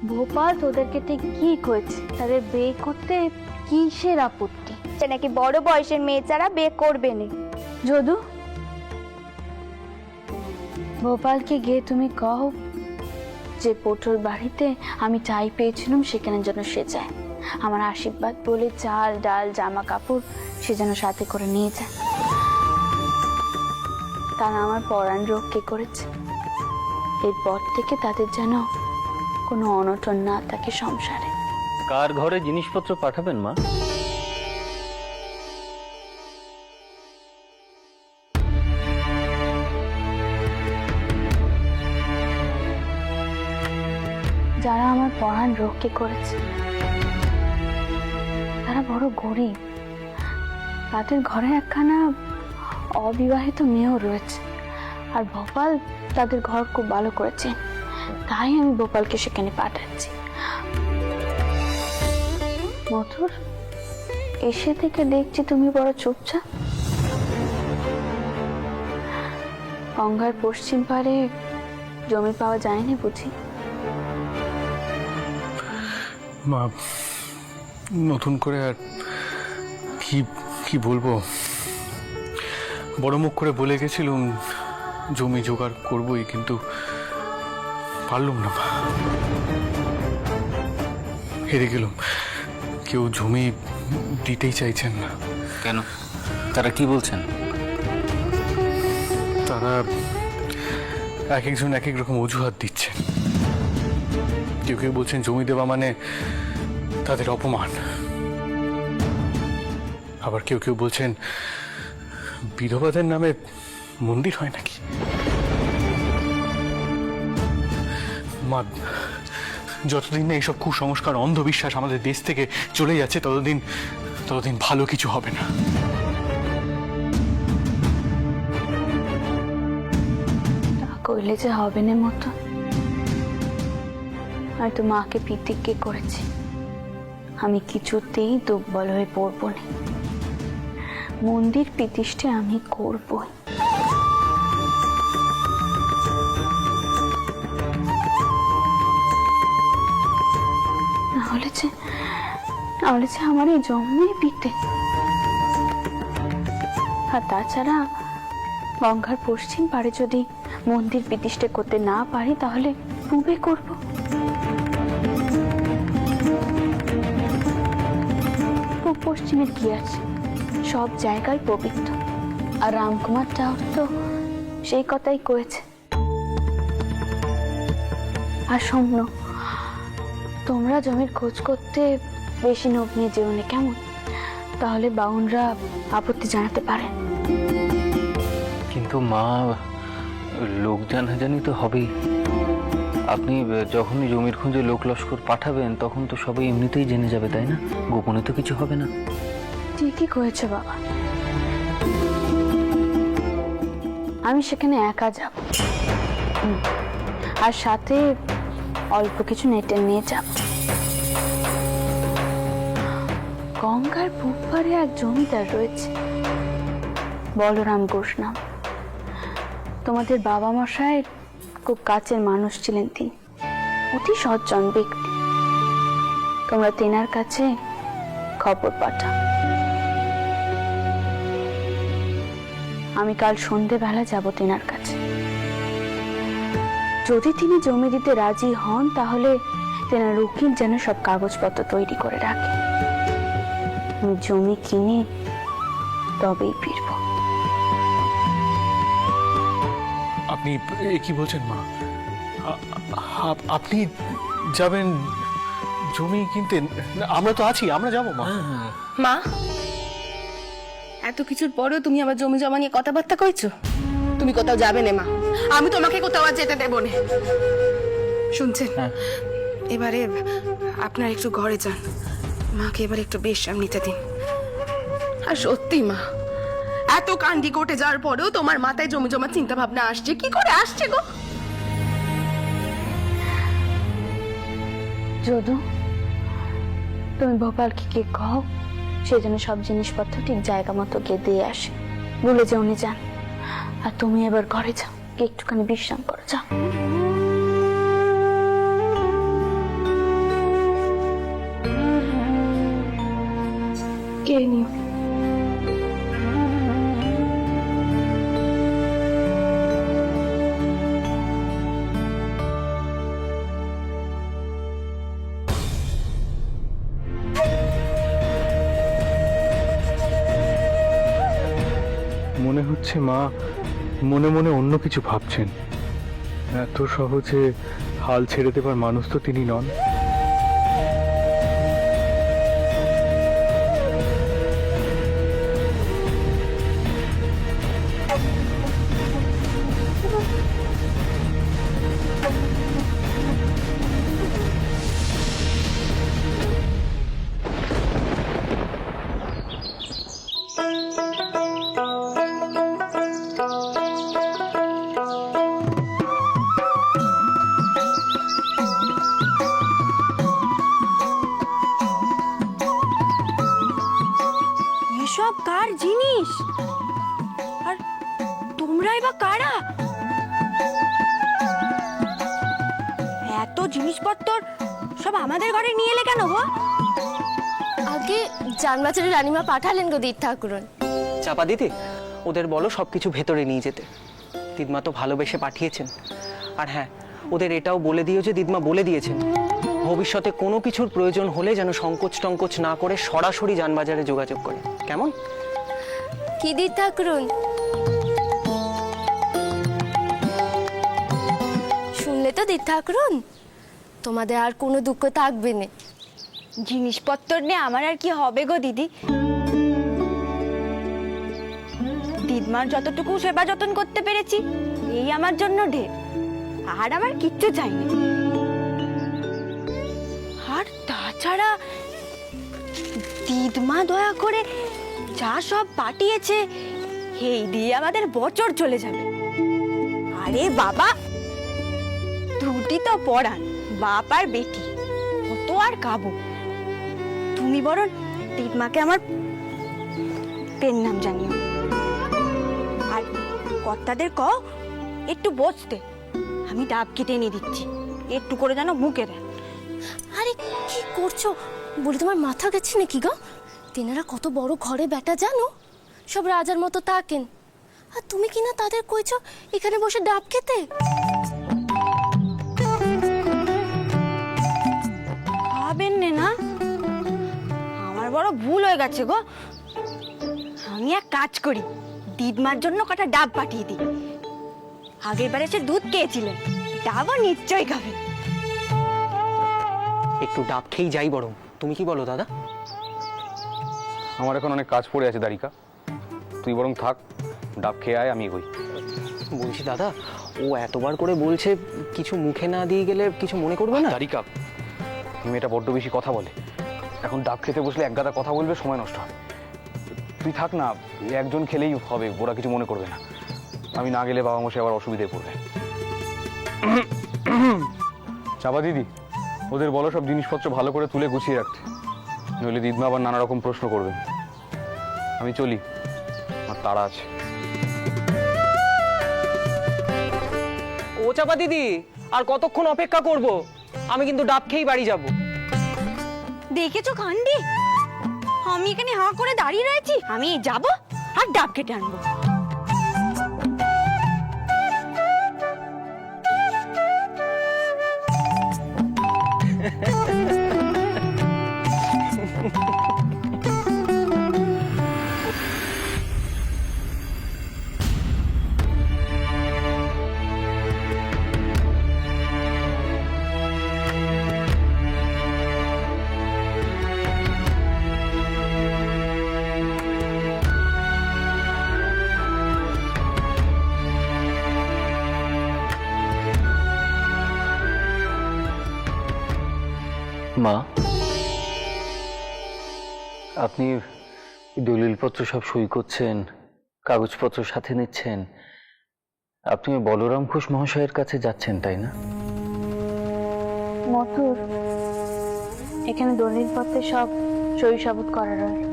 ভোপাল তোদেরকে ঠিক কি করেছে? তাদের বিয়ে করতে কিসের আপত্তি? নাকি বড় বয়সের মেয়ে ছাড়া বিয়ে করবে না। যদু, ভোপালকে গিয়ে তুমি কও যে পটল বাড়িতে আমি চাই পেয়েছিলাম সেখানে যেন সে যায়, আমার আশীর্বাদ বলে চাল ডাল জামা কাপড় সে যেন সাথে করে নিয়ে যায়। তারা আমার পরাণ রক্ষে করেছে। এরপর থেকে তাদের যেন কোনো অনটন না থাকে সংসারে। কার ঘরে জিনিসপত্র পাঠাবেন মা? যারা আমার পরাণ রক্ষে করেছে তারা বড় গরিব, তাদের ঘরে একখানা অবিবাহিত মেয়েও রয়েছে, আর ভোপাল তাদের ঘর খুব ভালো করেছে, তাই আমি ভোপালকে সেখানে পাঠাচ্ছি। মথুর, এসে থেকে দেখছি তুমি বড় চুপচাপ। গঙ্গার পশ্চিম পারে জমি পাওয়া যায়নি বুঝি? মা, নতুন করে আর কি কি বলবো, বড় মুখ করে বলে গেছিলাম জমি জোগাড় করবই, কিন্তু পারলাম না। হেরে গেলাম, কেউ জমি দিতেই চাইছেন না। কেন? তারা কি বলছেন? তারা এক একজন এক এক রকম অজুহাত দিচ্ছেন। কেউ কেউ বলছেন জমি দেওয়া মানে তাদের অপমান, আবার কেউ কেউ বলছেন বিধবাদের নামে মন্দির হয় নাকি। মা, যতদিন না এইসব কুসংস্কার অন্ধবিশ্বাস আমাদের দেশ থেকে চলে যাচ্ছে ততদিন ভালো কিছু হবে না। কইলে যে হবে না মতো, হয়তো মাকে প্রতিজ্ঞা করেছি আমি কিছুতেই দুর্বল হয়ে পড়বো না, মন্দির প্রতিষ্ঠা আমি করবই। নাহলে যে আমার এই জন্মই পিঠে। আর তাছাড়া গঙ্গার পশ্চিম পারে যদি মন্দির প্রতিষ্ঠা করতে না পারি তাহলে পূবে করব। পূব পশ্চিমের কি আছে, সব জায়গায় পবিত্র। আর রামকুমার টাও তো সেই কথাই কয়েছে। আর শোনো, তোমরা জমির খোঁজ করতে বেশি নখ নিয়ে যেও না, কেমন? তাহলে বাউনরা আপত্তি জানাতে পারে। কিন্তু মা, লোক জানাজানি তো হবেই। আপনি যখনই জমির খুঁজে লোক লস্কর পাঠাবেন তখন তো সবাই এমনিতেই জেনে যাবে, তাই না? গোপনে তো কিছু হবে না। ঠিকই কয়েছে বাবা, আমি সেখানে একা যাব, আর সাথে অল্প কিছু নেটে নিয়ে যাব। গঙ্গার পূব পারে এক জমিদার রয়েছে, বলরাম ঘোষ নাম। তোমাদের বাবা মশাই খুব কাছের মানুষ ছিলেন তিনি, অতি সজ্জন ব্যক্তি। তোমরা তেনার কাছে খবর পাঠাও। আমি কাল সন্ধেবেলা যাব তেনার কাছে। যদি তিনি জমি দিতে রাজি হন তাহলে তেনার উকিল যেন সব কাগজপত্র তৈরি করে রাখে। আমি জমি কিনে তবেই ফিরব। আপনি কি বলছেন মা? আপনি যাবেন জমি কিনতে? আমরা তো আছি, আমরা যাবো মা। মা, এত কিছুর পরেও তুমি আবার জমি জমা নিয়ে কথাবার্তা কইছো? তুমি কোথাও যাবে না মা, আমি তোমাকে কোথাও আর যেতে দেবো না। শুনছেন? এবারে আপনার একটু ঘরে যান, মাকে এবার একটু বিশ্রাম নিতে দিন। আর সত্যি মা, এত কান্ডি কোটে যাওয়ার পরেও তোমার মাথায় জমি জমা চিন্তা ভাবনা আসছে, কি করে আসছে গো? যদু, তুমি ভোপালকে কে কও সে যেন সব জিনিসপত্র ঠিক জায়গা মতো গিয়ে দিয়ে আসে, বলে যে উনি যান। আর তুমি এবার ঘরে যাও, একটুখানি বিশ্রাম করো, যাও। খেয়ে নিও। মনে হচ্ছে মা মনে মনে অন্য কিছু ভাবছেন। এত সহজে হাল ছেড়ে দেবার মানুষ তো তিনি নন। এসব কার জিনিস? আর তোমরাই বা কারা? এত জিনিসপত্র সব আমাদের ঘরে নিয়ে এলে কেন গো? আগে জানবাজারে রানীমা পাঠালেন গো দিদ ঠাকুরন। চাপা দিতে ওদের বলো সবকিছু ভেতরে নিয়ে যেতে। দিদমা তো ভালোবেসে পাঠিয়েছেন। আর হ্যাঁ, ওদের এটাও বলে দিও যে দিদমা বলে দিয়েছেন ভবিষ্যতে কোনো কিছুর প্রয়োজন হলে যেন সংকোচ টঙ্কোচ না করে সরাসরি জানবাজারে যোগাযোগ করে। কেমন? কি দিদ ঠাকুরন? শুনলে তো দিদ ঠাকুরন, তোমাদের আর কোনো দুঃখ থাকবে না। জিনিসপত্র নিয়ে আমার আর কি হবে গো দিদি? দিদমার যতটুকু সেবা যত্ন করতে পেরেছি এই আমার জন্য ঢের। আর আমার কিচ্ছু চাই না। আর তাছাড়া দিদমা দয়া করে যা সব পাঠিয়েছে এই দিয়ে আমাদের বছর চলে যাবে। আরে বাবা, দুটি তো পড়ান, বাপ আর বেটি, কত আর খাবো? তুমি বরং দিদমাকে আমার পেন নাম জানিও। আর কর্তাদের কও একটু বসতে, আমি ডাব কেটে এনে দিচ্ছি, একটু করে যেন মুখে দেয়। আরে কি করছো? বলি তোমার মাথা গেছে নাকি গো? তেনারা কত বড় ঘরে বেটা জানো, সব রাজার মতো থাকেন। আর তুমি কিনা তাদের কইছো এখানে বসে ডাব খেতে? খাবেন না? আমার বড় ভুল হয়ে গেছে গো। আমি এক কাজ করি, দিদমার জন্য কটা ডাব পাঠিয়ে দিই। আগের বারে সে দুধ খেয়েছিলেন, ডাবও নিশ্চয়ই খাবেন। একটু ডাব খেয়েই যাই বরং। তুমি কি বলো দাদা? আমার এখন অনেক কাজ পড়ে আছে দারিকা, তুই বরং থাক, ডাব খেয়ে আয়, আমি এগোই। বলছি দাদা, ও এতবার করে বলছে, কিছু মুখে না দিয়ে গেলে কিছু মনে করবে না? দারিকা, মেয়েটা বড্ড বেশি কথা বলে। এখন ডাব খেতে বসলে এক গাদা কথা বলবে, সময় নষ্ট হবে। তুই থাক না, একজন খেলেই হবে, ওরা কিছু মনে করবে না। আমি না গেলে বাবা মশাই আবার অসুবিধায় পড়বে। চাপা দিদি, ওদের বলো সব জিনিসপত্র ভালো করে তুলে গুছিয়ে রাখতে, নইলে দিদমা আবার নানা রকম প্রশ্ন করবে। আমি চলি, আমার তাড়া আছে। ও চাপা দিদি, আর কতক্ষণ অপেক্ষা করব? আমি কিন্তু ডাব খেয়েই বাড়ি যাব। দেখেছো খান্ডি, আমি এখানে হাঁ করে দাঁড়িয়ে রয়েছি, আমি যাব আর ডাব কেটে আনবো। মা, আপনি দলিলপত্র সব সই করছেন, কাগজপত্র সাথে নিচ্ছেন, আপনি বলরাম ঘোষ মহাশয়ের কাছে যাচ্ছেন তাই না? মথুর, এখানে দলিলপত্রে সব সই সাবুত করা রইল।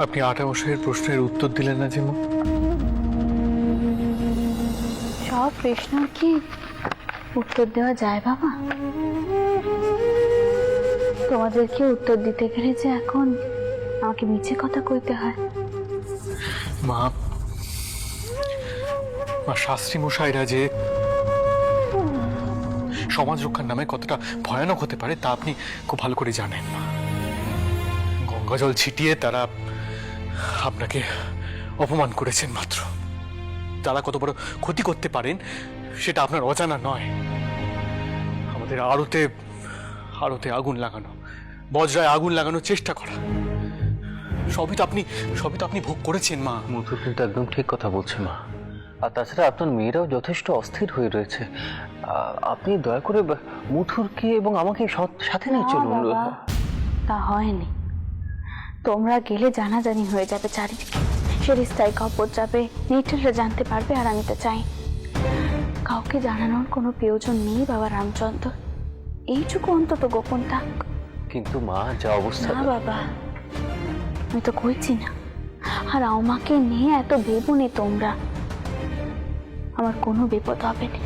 আপনি আটামশাইয়ের প্রশ্নের উত্তর দিলেন না যে মা? সব প্রশ্ন কি উত্তর দেওয়া যায় বাবা? তোমাদেরকে উত্তর দিতে গেলে যে এখন আমাকে মিছে কথা কইতে হয়। মা, শাস্ত্রী মশাইরা যে সমাজ রক্ষার নামে কতটা ভয়ানক হতে পারে তা আপনি খুব ভালো করে জানেন। গঙ্গা জল ছিটিয়ে তারা আপনাকে অপমান করেছেন মাত্র। তারা কত বড় ক্ষতি করতে পারেন সেটা আপনার অজানা নয়। আমাদের আড়তে আগুন লাগানো, বজ্রায় আগুন লাগানোর চেষ্টা করা, সবই তো আপনি ভোগ করেছেন মা। মধুর কিন্তু একদম ঠিক কথা বলছে মা। আর তাছাড়া আপনার মেয়েরাও যথেষ্ট অস্থির হয়ে রয়েছে। আপনি দয়া করে মধুরকে এবং আমাকে সাথে নিয়ে চলুন। না বাবা, তা হয়নি। তোমরা গেলে জানাজানি হয়ে যাবে চারিদিকে, সে রিস্তায় খবর যাবে, নেটাররা জানতে পারবে, আর আমি তো চাই কাউকে জানানোর কোনো প্রয়োজন নেই বাবা রামচন্দ্র। এইটুকু অন্তত গোপন থাক। কিন্তু মা, যা অবস্থা। না বাবা, আমি তো কইছি না। আর আমাকে নিয়ে এত ভেবো নে তোমরা, আমার কোনো বিপদ হবে না।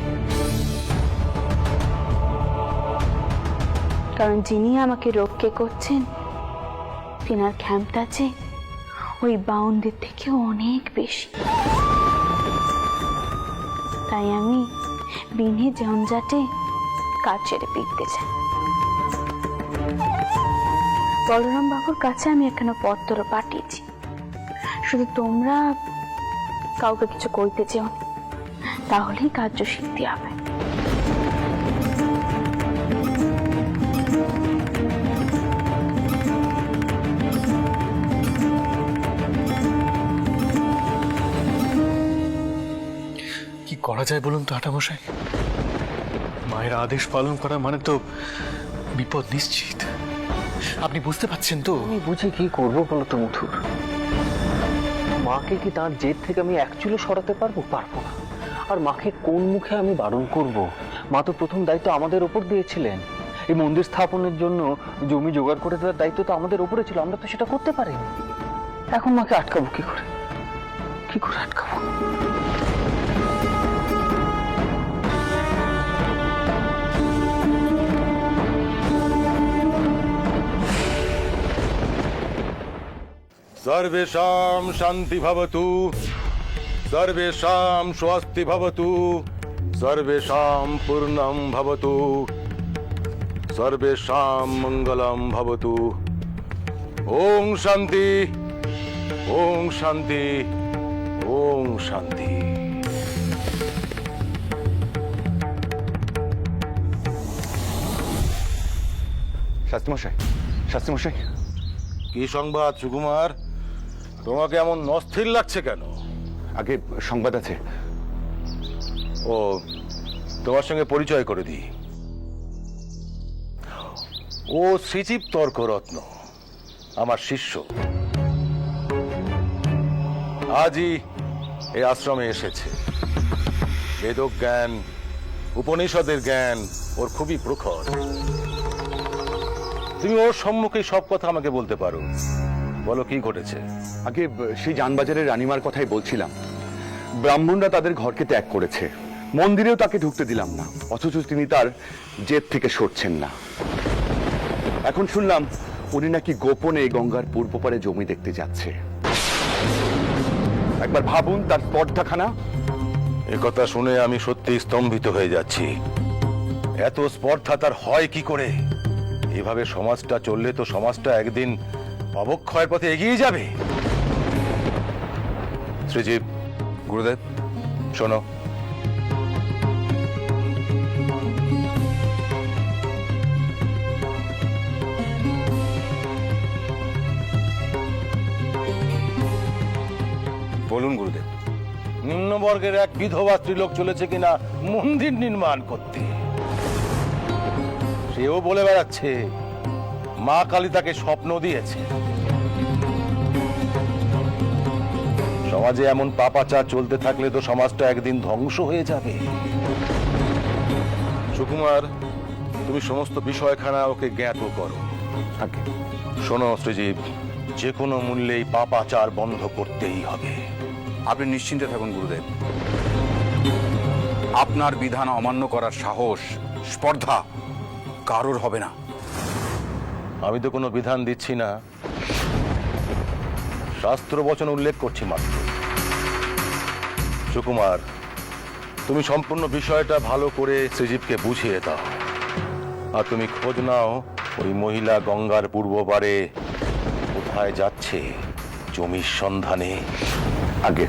কারণ যিনি আমাকে রক্ষে করছেন তিনার ক্ষমতা আছে ওই বাউন্ডের থেকে অনেক বেশি। তাই আমি বিনে জঞ্জাটে কাজ ছেড়ে ফিরতে চাই। বলরাম বাবুর কাছে আমি এখানে পত্র পাঠিয়েছি, শুধু তোমরা কাউকে কিছু কইতে চেও না, তাহলেই কার্য সিদ্ধি হবে। কি করা যায় বলুন তো হাটামশাই? মায়ের আদেশ পালন করা মানে তো বিপদ নিশ্চিত। আপনি বুঝতে পারছেন তো? আমি বুঝে কি করবো বলো তো মধুর? মাকে কি তার জেদ থেকে আমি অ্যাকচুয়ালি সরাতে পারবো? পারবো না। আর মাকে কোন মুখে আমি বারণ করব? মা তো প্রথম দায়িত্ব আমাদের ওপর দিয়েছিলেন। এই মন্দির স্থাপনের জন্য জমি জোগাড় করে দেওয়ার দায়িত্ব তো আমাদের ওপরে ছিল, আমরা তো সেটা করতে পারিনি। এখন মাকে আটকাবো কি করে? কি করে আটকাবো? सर्वेषां शान्ति भवतु, सर्वेषां स्वस्ति भवतु, सर्वेषां पूर्णं भवतु, सर्वेषां मङ्गलं भवतु। ओम शान्ति, ओम शान्ति, ओम शान्ति। শাস্ত্রীমশাই, কি সংবাদ সুকুমার? তোমাকে এমন অস্থির লাগছে কেন? আগে সংবাদ আছে। ও, তোমার সঙ্গে পরিচয় করে দিই। ও শ্রীজীব তর্করত্ন, আমার শিষ্য। আজই এই আশ্রমে এসেছে। বেদজ্ঞান, উপনিষদের জ্ঞান ওর খুবই প্রখর। তুমি ওর সম্মুখে সব কথা আমাকে বলতে পারো। বলো, কি ঘটেছে? আগে সেই জানবাজারের রানীমার কথাই বলছিলাম। ব্রাহ্মণরা তাদের ঘরকে ত্যাগ করেছে, মন্দিরেও তাকে ঢুকতে দিলাম না, অথচ তিনি তার জেদ থেকে সরছেন না। এখন শুনলাম উনি নাকি গোপনে গঙ্গার পূর্ব পারে জমি দেখতে যাচ্ছে। একবার ভাবুন তার স্পর্ধাখানা। একথা শুনে আমি সত্যি স্তম্ভিত হয়ে যাচ্ছি। এত স্পর্ধা তার হয় কি করে? এভাবে সমাজটা চললে তো সমাজটা একদিন অবক্ষয়ের পথে এগিয়ে যাবে। শ্রীজীব, গুরুদেব, শোনো। বলুন গুরুদেব। নিম্নবর্গের এক বিধবা স্ত্রীলোক চলেছে কিনা মন্দির নির্মাণ করতে। সেও বলে বেড়াচ্ছে মা কালী তাকে স্বপ্ন দিয়েছে। সমাজে এমন পাপাচার চলতে থাকলে তো সমাজটা একদিন ধ্বংস হয়ে যাবে। সুকুমার, তুমি সমস্ত বিষয়খানা ওকে জ্ঞাত করো। শোনো শ্রীজীব, যে কোনো মূল্যেই পাপাচার বন্ধ করতেই হবে। আপনি নিশ্চিন্তে থাকুন গুরুদেব, আপনার বিধান অমান্য করার সাহস স্পর্ধা কারোর হবে না। আমি তো কোনো বিধান দিচ্ছি না, শাস্ত্র বচন উল্লেখ করছি মাত্র। সুকুমার, তুমি সম্পূর্ণ বিষয়টা ভালো করে শ্রীজীবকে বুঝিয়ে দাও, আর তুমি খোঁজ নাও ওই মহিলা গঙ্গার পূর্ব পারে কোথায় যাচ্ছে জমির সন্ধানে। আগে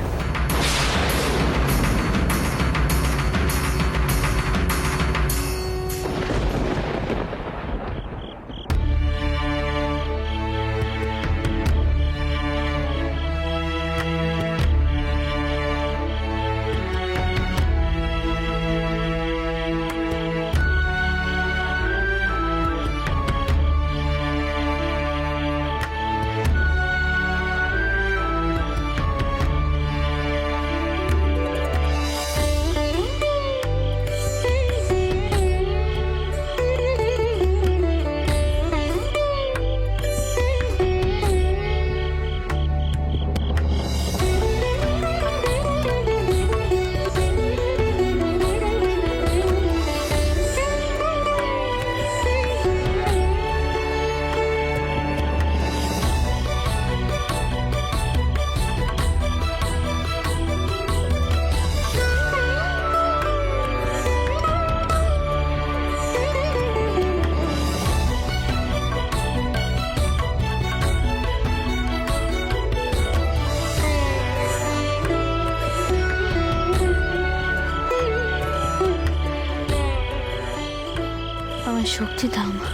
আমার শক্তি দাও মা,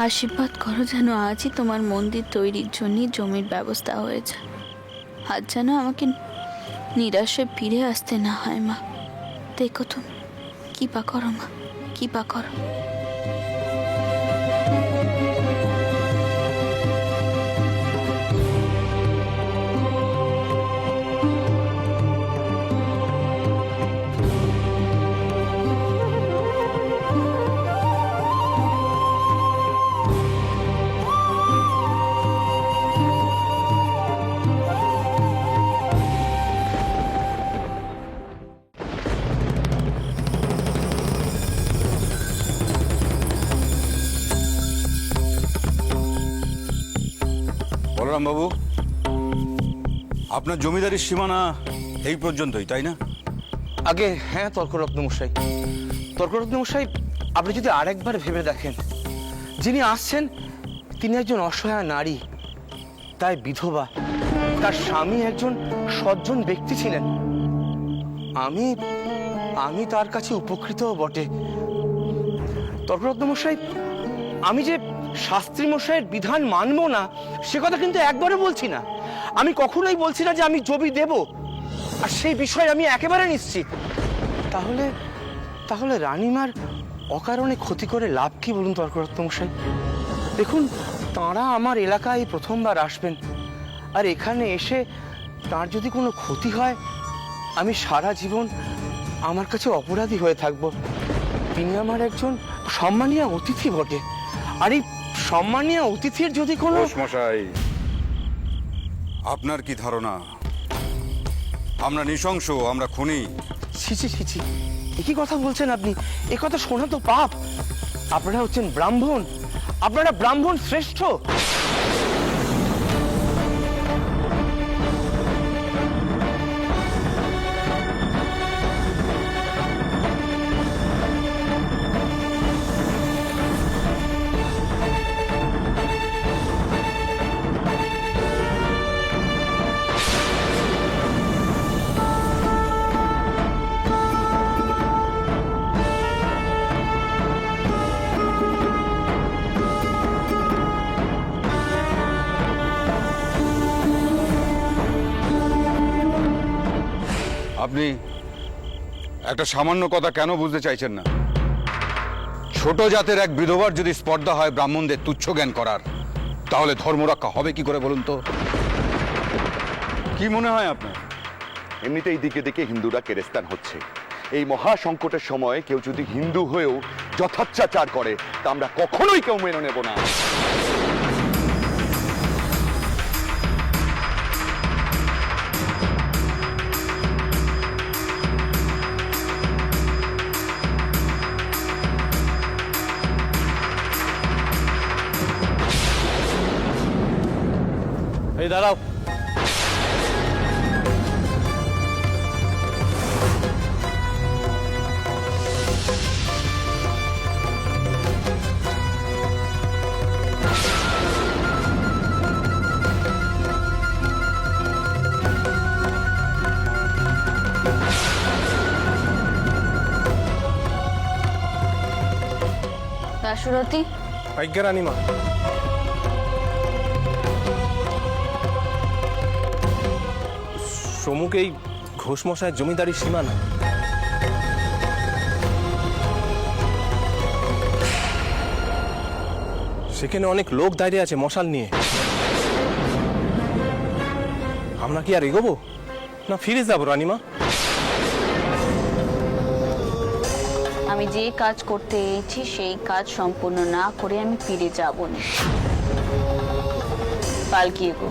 আশীর্বাদ করো যেন আজই তোমার মন্দির তৈরির জন্য জমির ব্যবস্থা হয়ে যায়, আজ যেন আমাকে নিরাশে ফিরে আসতে না হয় মা। দেখো তুমি কৃপা করো মা, কৃপা করো। বলরাম বাবু, আপনার জমিদারির সীমানা এই পর্যন্তই, তাই না? আগে হ্যাঁ তর্করত্ন মশাই, তর্করত্ন মশাই, আপনি যদি আরেকবার ভেবে দেখেন, যিনি আসছেন তিনি একজন অসহায় নারী, তাই বিধবা, তার স্বামী একজন সজ্জন ব্যক্তি ছিলেন। আমি আমি তার কাছে উপকৃত বটে। তর্করত্ন মশাই, আমি যে শাস্ত্রী মশাইয়ের বিধান মানব না সে কথা কিন্তু একবারও বলছি না। আমি কখনোই বলছি না যে আমি জমি দেব, আর সেই বিষয়ে আমি একেবারে নিশ্চিত। তাহলে তাহলে রানীমার অকারণে ক্ষতি করে লাভ কি বলুন তর্করত্ন মশাই? দেখুন, তাঁরা আমার এলাকায় প্রথমবার আসবেন, আর এখানে এসে তার যদি কোনো ক্ষতি হয় আমি সারা জীবন আমার কাছে অপরাধী হয়ে থাকব। তিনি আমার একজন সম্মানীয় অতিথি বটে, আর এই সম্মানীয় অতিথির যদি কোনো... মশাই, আপনার কি ধারণা আমরা নৃশংস, আমরা খুনি? ছি ছি ছি ছি, একই কথা বলছেন আপনি? এ কথা শোনা তো পাপ। আপনারা হচ্ছেন ব্রাহ্মণ, আপনারা ব্রাহ্মণ শ্রেষ্ঠ। আপনি একটা সামান্য কথা কেন বুঝতে চাইছেন না? ছোট জাতের এক বিধবার যদি স্পর্ধা হয় ব্রাহ্মণদের তুচ্ছ জ্ঞান করার, তাহলে ধর্মরক্ষা হবে কি করে বলুন তো? কি মনে হয় আপনার? এমনিতেই দিকে দিকে হিন্দুরা কেরেস্তান হচ্ছে। এই মহা সংকটের সময় কেউ যদি হিন্দু হয়েও যথাত্যাচার করে তা আমরা কখনোই কেউ মেনে নেব না। এই দাঁড়াও। রাসুরতি, আজ্ঞা রানীমা। সমুখ এই ঘোষমশায় জমিদারি সীমানা। সেখানে অনেক লোক দাঁড়িয়ে আছে মশাল নিয়ে। আমরা কি আর এগোবো না ফিরে যাবো রানীমা? আমি যে কাজ করতে এসেছি সেই কাজ সম্পূর্ণ না করে আমি ফিরে যাব না। পালকি এগো।